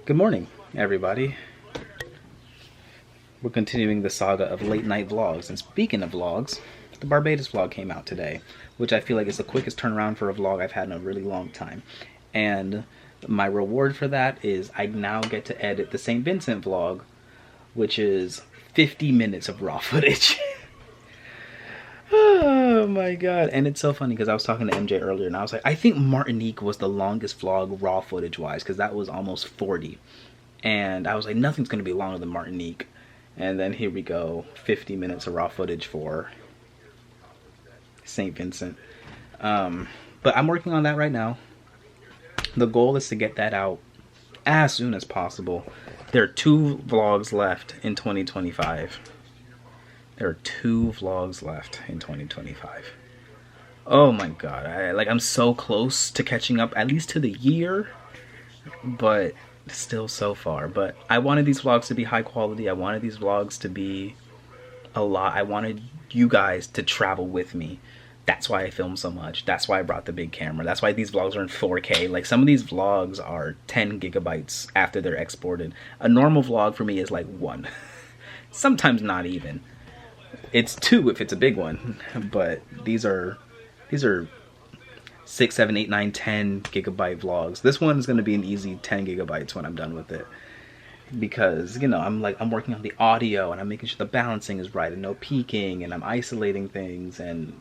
Good morning, everybody. We're continuing the saga of late night vlogs. And speaking of vlogs, the Barbados vlog came out today, which I feel like is the quickest turnaround for a vlog I've had in a really long time. And my reward for that is I now get to edit the St. Vincent vlog, which is 50 minutes of raw footage. Oh my god. And it's so funny because I was talking to MJ earlier and I was like, I think Martinique was the longest vlog raw footage wise because that was almost 40. And I was like, nothing's going to be longer than Martinique. And then here we go, 50 minutes of raw footage for St. Vincent. But I'm working on that right now. The goal is to get that out as soon as possible. There are 2 vlogs left in 2025. There are 2 vlogs left in 2025. Oh my god, I'm so close to catching up, at least to the year, but still so far. But I wanted these vlogs to be high quality. I wanted these vlogs to be a lot. I wanted you guys to travel with me. That's why I film so much. That's why I brought the big camera. That's why these vlogs are in 4K. Like, some of these vlogs are 10 gigabytes after they're exported. A normal vlog for me is like 1. Sometimes not even. It's 2 if it's a big one, but these are 6, 7, 8, 9, 10 gigabyte vlogs. This one is going to be an easy 10 gigabytes when I'm done with it, because you know I'm working on the audio and I'm making sure the balancing is right and no peaking, and I'm isolating things, and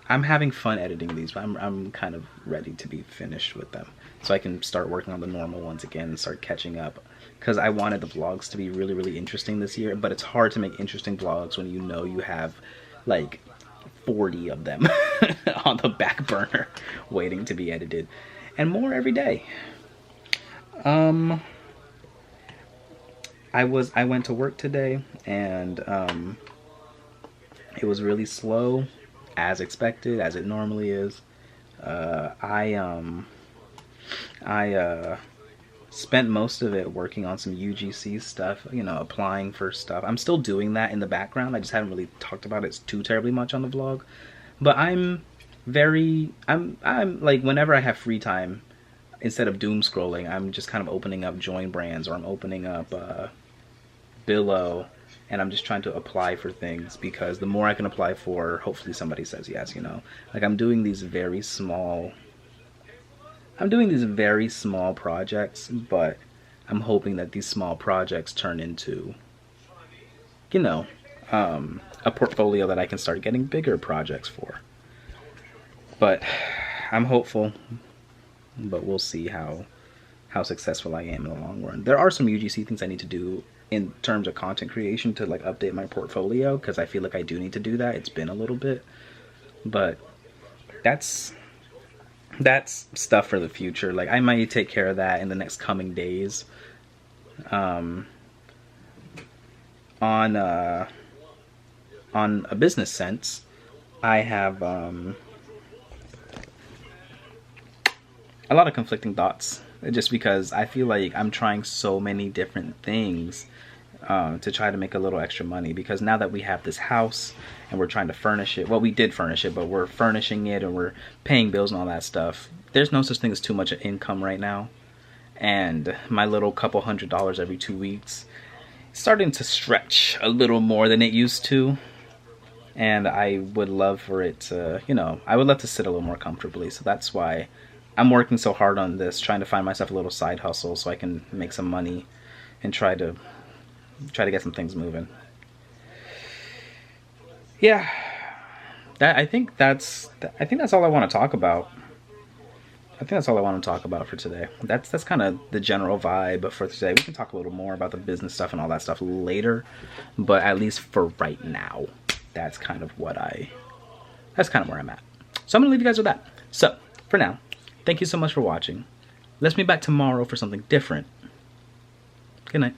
I'm having fun editing these, but I'm kind of ready to be finished with them so I can start working on the normal ones again and start catching up, because I wanted the vlogs to be really interesting this year. But it's hard to make interesting vlogs when you know you have like 40 of them on the back burner waiting to be edited, and more every day. I went to work today, and it was really slow, as expected, as it normally is. I spent most of it working on some UGC stuff, you know, applying for stuff. I'm still doing that in the background. I just haven't really talked about it too terribly much on the vlog. But I'm like, whenever I have free time, instead of doom scrolling, I'm just kind of opening up Join Brands, or I'm opening up Billo, and I'm just trying to apply for things, because the more I can apply for, hopefully somebody says yes, you know. Like, I'm doing these very small projects, but I'm hoping that these small projects turn into, you know, a portfolio that I can start getting bigger projects for. But I'm hopeful, but we'll see how successful I am in the long run. There are some UGC things I need to do in terms of content creation to like update my portfolio, because I feel like I do need to do that. It's been a little bit, but that's stuff for the future. Like, I might take care of that in the next coming days. On a business sense, I have a lot of conflicting thoughts, just because I feel like I'm trying so many different things to try to make a little extra money, because now that we have this house and we're trying to furnish it, well, we did furnish it, but we're furnishing it and we're paying bills and all that stuff. There's no such thing as too much income right now, and my little couple $100s every 2 weeks is starting to stretch a little more than it used to, and I would love for it to, you know, I would love to sit a little more comfortably. So that's why I'm working so hard on this, trying to find myself a little side hustle so I can make some money and try to get some things moving. Yeah, I think that's all I want to talk about. I think that's all I want to talk about for today. That's kind of the general vibe for today. We can talk a little more about the business stuff and all that stuff later, but at least for right now, that's kind of where I'm at. So I'm gonna leave you guys with that. So for now, thank you so much for watching. Let's meet back tomorrow for something different. Good night.